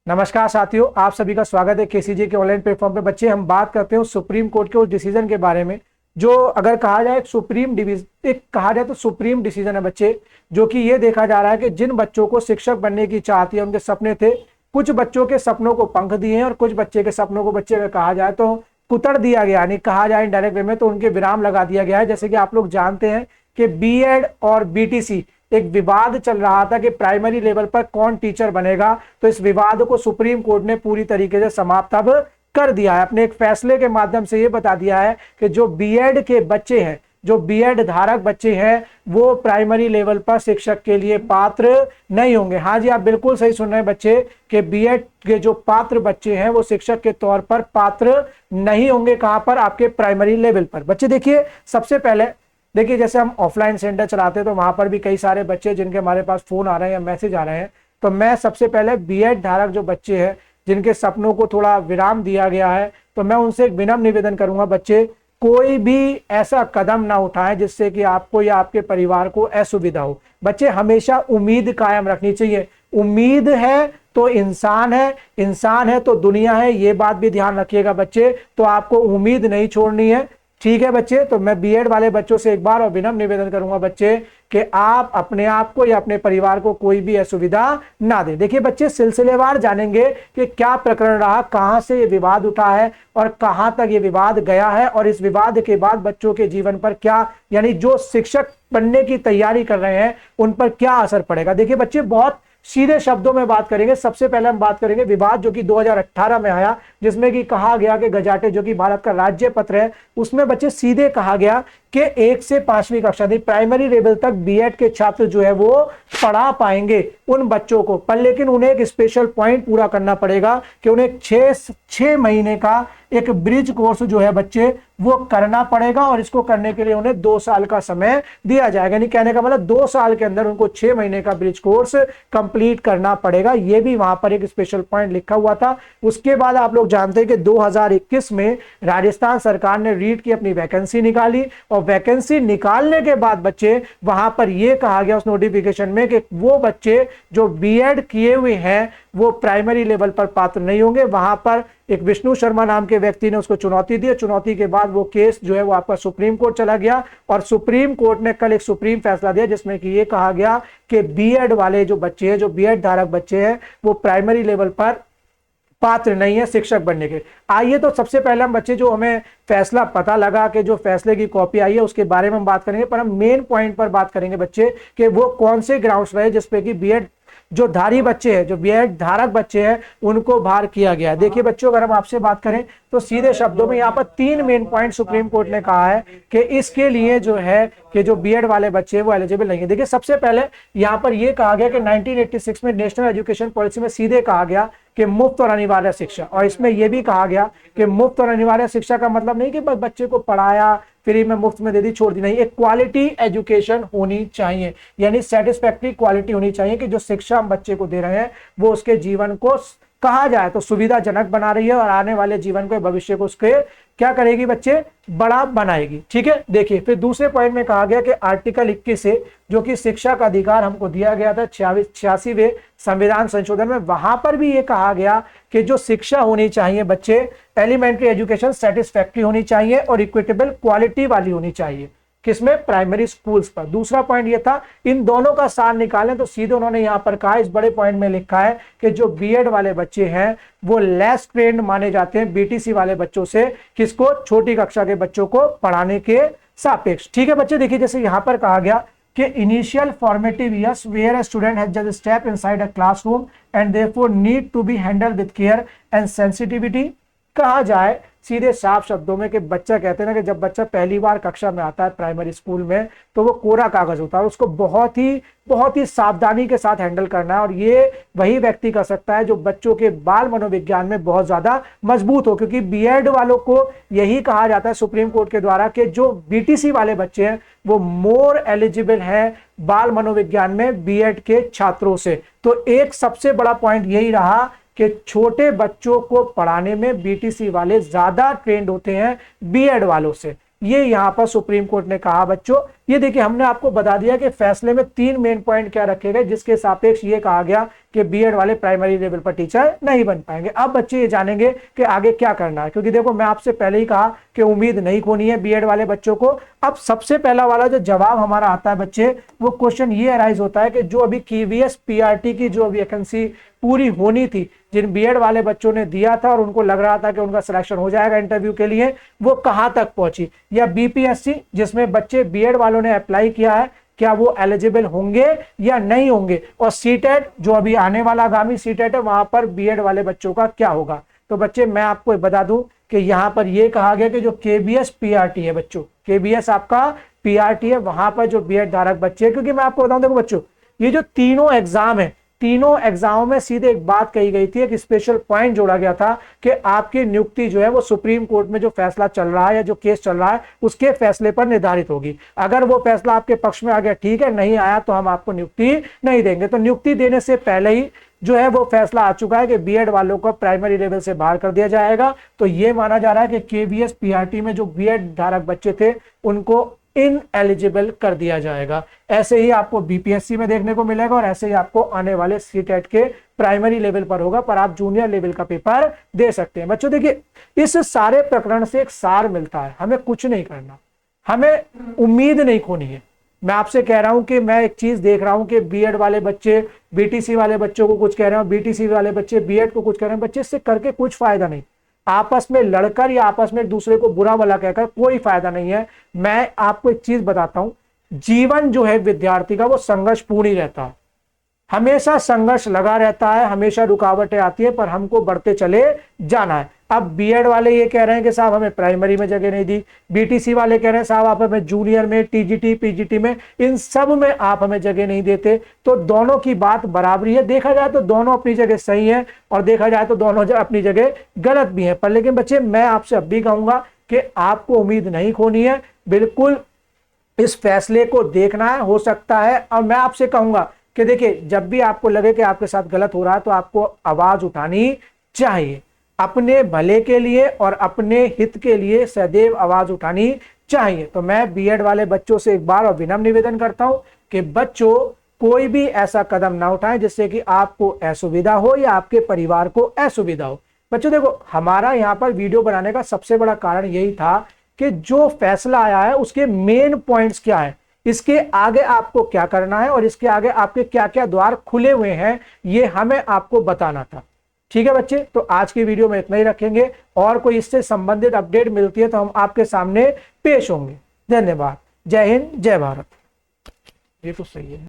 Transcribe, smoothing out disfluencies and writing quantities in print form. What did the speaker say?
नमस्कार साथियों, आप सभी का स्वागत है केसीजी के ऑनलाइन प्लेटफॉर्म पे। बच्चे, हम बात करते हैं सुप्रीम कोर्ट के उस डिसीजन के बारे में जो अगर कहा जाए कहा जाए तो सुप्रीम डिसीजन है बच्चे। जो कि ये देखा जा रहा है कि जिन बच्चों को शिक्षक बनने की चाह थी, उनके सपने थे, कुछ बच्चों के सपनों को पंख दिए हैं और कुछ बच्चे के सपनों को बच्चे अगर कहा जाए तो कुतर दिया गया, यानी कहा जाए इनडायरेक्ट वे में तो उनके विराम लगा दिया गया है। जैसे कि आप लोग जानते हैं कि बीएड और बीटीसी एक विवाद चल रहा था कि प्राइमरी लेवल पर कौन टीचर बनेगा, तो इस विवाद को सुप्रीम कोर्ट ने पूरी तरीके से समाप्त अब कर दिया है। अपने एक फैसले के माध्यम से यह बता दिया है कि जो बीएड के बच्चे हैं, जो बीएड धारक बच्चे हैं, वो प्राइमरी लेवल पर शिक्षक के लिए पात्र नहीं होंगे। हाँ जी, आप बिल्कुल सही सुन रहे हैं बच्चे कि बीएड के जो पात्र बच्चे हैं वो शिक्षक के तौर पर पात्र नहीं होंगे। कहां पर? आपके प्राइमरी लेवल पर। बच्चे देखिए, सबसे पहले देखिए, जैसे हम ऑफलाइन सेंटर चलाते हैं तो वहां पर भी कई सारे बच्चे जिनके हमारे पास फोन आ रहे हैं या मैसेज आ रहे हैं, तो मैं सबसे पहले बीएड धारक जो बच्चे हैं जिनके सपनों को थोड़ा विराम दिया गया है, तो मैं उनसे एक विनम्र निवेदन करूंगा, बच्चे कोई भी ऐसा कदम ना उठाएं जिससे कि आपको या आपके परिवार को असुविधा हो। बच्चे, हमेशा उम्मीद कायम रखनी चाहिए। उम्मीद है तो इंसान है, इंसान है तो दुनिया है, ये बात भी ध्यान रखिएगा बच्चे। तो आपको उम्मीद नहीं छोड़नी है, ठीक है बच्चे। तो मैं बीएड वाले बच्चों से एक बार और विनम्र निवेदन करूंगा बच्चे कि आप अपने आप को या अपने परिवार को कोई भी असुविधा ना दें। देखिए बच्चे, सिलसिलेवार जानेंगे कि क्या प्रकरण रहा, कहां से ये विवाद उठा है और कहां तक ये विवाद गया है, और इस विवाद के बाद बच्चों के जीवन पर क्या, यानी जो शिक्षक बनने की तैयारी कर रहे हैं उन पर क्या असर पड़ेगा। देखिए बच्चे, बहुत सीधे शब्दों में बात करेंगे। सबसे पहले हम बात करेंगे विवाद जो कि 2018 में आया, जिसमें कि कहा गया कि गजाटे जो कि भारत का राज्य पत्र है, उसमें बच्चे सीधे कहा गया कि 1 से 5वीं कक्षा प्राइमरी लेवल तक बीएड के छात्र जो है वो पढ़ा पाएंगे उन बच्चों को, पर लेकिन उन्हें एक स्पेशल पॉइंट पूरा करना पड़ेगा कि उन्हें 6 महीने का एक ब्रिज कोर्स जो है बच्चे वो करना पड़ेगा, और इसको करने के लिए उन्हें 2 साल का समय दिया जाएगा। यानी कहने का मतलब 2 साल के अंदर उनको 6 महीने का ब्रिज कोर्स कंप्लीट करना पड़ेगा। ये भी वहां पर एक स्पेशल पॉइंट लिखा हुआ था। उसके बाद आप लोग जानते हैं कि 2021 में राजस्थान सरकार ने रीट की अपनी वैकेंसी निकाली, और वैकेंसी निकालने के बाद बच्चे वहां पर यह कहा गया उस नोटिफिकेशन में कि वो बच्चे जो बीएड किए हुए हैं वो प्राइमरी लेवल पर पात्र नहीं होंगे। वहां पर एक विष्णु शर्मा नाम के व्यक्ति ने उसको चुनौती दी। चुनौती के बाद वो केस जो है वो आपका सुप्रीम कोर्ट चला गया, और सुप्रीम कोर्ट ने कल एक सुप्रीम फैसला दिया जिसमें कि ये कहा गया कि बीएड वाले जो बच्चे हैं, जो बीएड धारक बच्चे हैं, वो प्राइमरी लेवल पर पात्र नहीं है शिक्षक बनने के। आइए तो सबसे पहले हम बच्चे जो हमें फैसला पता लगा कि जो फैसले की कॉपी आई है उसके बारे में हम बात करेंगे, पर हम मेन पॉइंट पर बात करेंगे बच्चे कि वो कौन से ग्राउंड्स रहे जिसपे कि बीएड जो धारी बच्चे हैं, जो बीएड धारक बच्चे हैं, उनको बाहर किया गया। देखिए बच्चों, अगर हम आपसे बात करें तो सीधे शब्दों में यहाँ पर 3 मेन पॉइंट सुप्रीम कोर्ट ने कहा है कि इसके लिए जो है कि जो बीएड वाले बच्चे हैं वो एलिजिबल नहीं है। देखिए सबसे पहले यहाँ पर यह कहा गया कि 1986 में नेशनल एजुकेशन पॉलिसी में सीधे कहा गया कि मुफ्त और अनिवार्य शिक्षा, और इसमें यह भी कहा गया कि मुफ्त और अनिवार्य शिक्षा का मतलब नहीं कि बस बच्चे को पढ़ाया फ्री में मुफ्त में दे दी छोड़ दी, नहीं, एक क्वालिटी एजुकेशन होनी चाहिए, यानी सेटिस्फैक्टरी क्वालिटी होनी चाहिए कि जो शिक्षा हम बच्चे को दे रहे हैं वो उसके जीवन को कहा जाए तो सुविधाजनक बना रही है और आने वाले जीवन को, भविष्य को उसके क्या करेगी बच्चे, बड़ा बनाएगी। ठीक है, देखिए फिर दूसरे पॉइंट में कहा गया कि आर्टिकल 21 से जो कि शिक्षा का अधिकार हमको दिया गया था 86वें संविधान संशोधन में, वहां पर भी ये कहा गया कि जो शिक्षा होनी चाहिए बच्चे, एलिमेंट्री एजुकेशन सेटिस्फैक्टरी होनी चाहिए और इक्विटेबल क्वालिटी वाली होनी चाहिए। किसमें? प्राइमरी स्कूल्स पर। दूसरा पॉइंट ये था, इन दोनों का सार निकालें तो सीधे उन्होंने यहां पर कहा, इस बड़े पॉइंट में लिखा है कि जो बीएड वाले बच्चे हैं वो लेस ट्रेंड माने जाते हैं बीटीसी वाले बच्चों से, किसको? छोटी कक्षा के बच्चों को पढ़ाने के सापेक्ष। ठीक है बच्चे, देखिए जैसे यहां पर कहा गया कि initial formative years where a student has just step inside a classroom and therefore need to be handled with care and sensitivity. कहा जाए सीधे साफ शब्दों में कि बच्चा, कहते हैं ना कि जब बच्चा पहली बार कक्षा में आता है प्राइमरी स्कूल में तो वो कोरा कागज होता है, उसको बहुत ही सावधानी के साथ हैंडल करना है, और ये वही व्यक्ति कर सकता है जो बच्चों के बाल मनोविज्ञान में बहुत ज्यादा मजबूत हो, क्योंकि बीएड वालों को यही कहा जाता है सुप्रीम कोर्ट के द्वारा कि जो बीटीसी वाले बच्चे हैं वो मोर एलिजिबल है बाल मनोविज्ञान में बीएड के छात्रों से। तो एक सबसे बड़ा पॉइंट यही रहा कि छोटे बच्चों को पढ़ाने में बीटीसी वाले ज्यादा ट्रेंड होते हैं बीएड वालों से। ये यहां पर सुप्रीम कोर्ट ने कहा बच्चों ये देखिए हमने आपको बता दिया कि फैसले में 3 मेन पॉइंट क्या रखे गए, जिसके सापेक्ष ये कहा गया कि बीएड वाले प्राइमरी लेवल पर टीचर नहीं बन पाएंगे। अब बच्चे ये जानेंगे कि आगे क्या करना है, क्योंकि देखो मैं आपसे पहले ही कहा कि उम्मीद नहीं खोनी है बीएड वाले बच्चों को। अब सबसे पहला वाला जो जवाब हमारा आता है बच्चे, वो क्वेश्चन ये अराइज होता है कि जो अभी केवीएस पीआरटी की जो वैकेंसी पूरी होनी थी, जिन बीएड वाले बच्चों ने दिया था और उनको लग रहा था कि उनका सिलेक्शन हो जाएगा इंटरव्यू के लिए, वो कहां तक पहुंची, या बीपीएससी जिसमें बच्चे बीएड वालों ने अप्लाई किया है, क्या वो एलिजिबल होंगे या नहीं होंगे, और सीटेट जो अभी आने वाला आगामी सीटेट है वहां पर बीएड वाले बच्चों का क्या होगा। तो बच्चे मैं आपको बता दूं कि यहां पर यह कहा गया कि जो केबीएस पीआरटी है बच्चों, केबीएस आपका पीआरटी है, वहां पर जो बीएड धारक बच्चे, क्योंकि मैं आपको बताऊं देखो बच्चों, ये जो तीनों एग्जाम है, तीनों एग्जामों में सीधे एक बात कही गई थी, एक स्पेशल पॉइंट जोड़ा गया था कि आपकी नियुक्ति जो है वो सुप्रीम कोर्ट में जो फैसला चल रहा है या जो केस चल रहा है उसके फैसले पर निर्धारित होगी। अगर वो फैसला आपके पक्ष में आ गया ठीक है, नहीं आया तो हम आपको नियुक्ति नहीं देंगे। तो नियुक्ति देने से पहले ही जो है वो फैसला आ चुका है कि बीएड वालों को प्राइमरी लेवल से बाहर कर दिया जाएगा। तो ये माना जा रहा है कि केवीएस पीआरटी में जो बीएड धारक बच्चे थे उनको इन एलिजिबल कर दिया जाएगा। ऐसे ही आपको बीपीएससी में देखने को मिलेगा और ऐसे ही आपको आने वाले सीटेट के प्राइमरी लेवल पर होगा, पर आप जूनियर लेवल का पेपर दे सकते हैं। बच्चों देखिए इस सारे प्रकरण से एक सार मिलता है, हमें कुछ नहीं करना, हमें उम्मीद नहीं खोनी है। मैं आपसे कह रहा हूं कि मैं एक चीज देख रहा हूं कि बीएड वाले बच्चे बीटीसी वाले बच्चों को कुछ कह रहे हैं, बीटीसी वाले बच्चे बीएड को कुछ कह रहे हैं। बच्चे इससे करके कुछ फायदा नहीं, आपस में लड़कर या आपस में एक दूसरे को बुरा भला कहकर कोई फायदा नहीं है। मैं आपको एक चीज बताता हूं, जीवन जो है विद्यार्थी का वो संघर्षपूर्ण ही रहता है, हमेशा संघर्ष लगा रहता है, हमेशा रुकावटें आती है, पर हमको बढ़ते चले जाना है। अब बीएड वाले ये कह रहे हैं कि साहब हमें प्राइमरी में जगह नहीं दी, बीटीसी वाले कह रहे हैं साहब आप हमें जूनियर में, टीजीटी, पीजीटी में, इन सब में आप हमें जगह नहीं देते। तो दोनों की बात बराबरी है, देखा जाए तो दोनों अपनी जगह सही है और देखा जाए तो दोनों अपनी जगह गलत भी है। पर लेकिन बच्चे मैं आपसे अब भी कहूंगा कि आपको उम्मीद नहीं खोनी है, बिल्कुल इस फैसले को देखना है, हो सकता है। और मैं आपसे कहूंगा कि देखिए जब भी आपको लगे कि आपके साथ गलत हो रहा है तो आपको आवाज उठानी चाहिए, अपने भले के लिए और अपने हित के लिए सदैव आवाज उठानी चाहिए। तो मैं बीएड वाले बच्चों से एक बार और विनम्र निवेदन करता हूं कि बच्चों कोई भी ऐसा कदम ना उठाएं जिससे कि आपको असुविधा हो या आपके परिवार को असुविधा हो। बच्चों देखो हमारा यहाँ पर वीडियो बनाने का सबसे बड़ा कारण यही था कि जो फैसला आया है उसके मेन पॉइंट्स क्या है, इसके आगे आपको क्या करना है और इसके आगे आपके क्या क्या द्वार खुले हुए हैं, ये हमें आपको बताना था। ठीक है बच्चे, तो आज की वीडियो में इतना ही रखेंगे, और कोई इससे संबंधित अपडेट मिलती है तो हम आपके सामने पेश होंगे। धन्यवाद। जय हिंद, जय भारत। ये तो सही है।